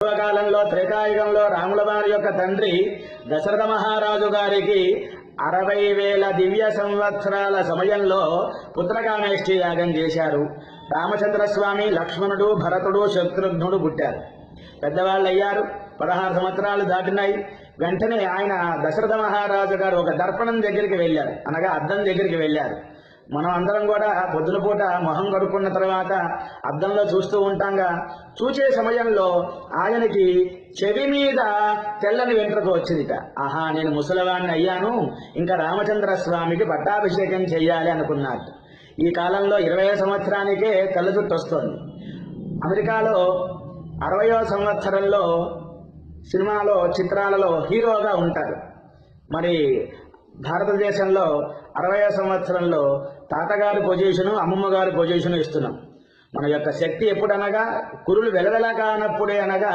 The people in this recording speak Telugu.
పూర్వకాలంలో త్రేతాయుగంలో రాముల వారి యొక్క తండ్రి దశరథ మహారాజు గారికి 60,000 దివ్య సంవత్సరాల సమయంలో పుత్రకామేష్టి యాగం చేశారు. రామచంద్రస్వామి, లక్ష్మణుడు, భరతుడు, శత్రుఘ్నుడు పుట్టారు. పెద్దవాళ్ళు అయ్యారు. 16 సంవత్సరాలు దాటినాయి. వెంటనే ఆయన దశరథ మహారాజు గారు ఒక దర్పణం దగ్గరికి వెళ్ళారు, అనగా అద్దం దగ్గరికి వెళ్ళారు. మనం అందరం కూడా పొద్దున పూట మొహం కడుక్కున్న తర్వాత అద్దంలో చూస్తూ ఉంటాంగా. చూసే సమయంలో ఆయనకి చెవి మీద తెల్లని వెంట్రుక వచ్చిందిట. ఆహా, నేను ముసలివాణ్ణి అయ్యాను, ఇంకా రామచంద్ర స్వామికి పట్టాభిషేకం చెయ్యాలి అనుకున్నారు. ఈ కాలంలో 20వ సంవత్సరానికే తెల్ల జుట్టు వస్తోంది. అమెరికాలో 60వ సంవత్సరంలో సినిమాలో చిత్రాలలో హీరోగా ఉంటారు. మరి భారతదేశంలో 60వ సంవత్సరంలో తాతగారి పొజిషను, అమ్మమ్మ గారి పొజిషను ఇస్తున్నాం. మన యొక్క శక్తి ఎప్పుడనగా కురులు వెలవెల కానప్పుడే అనగా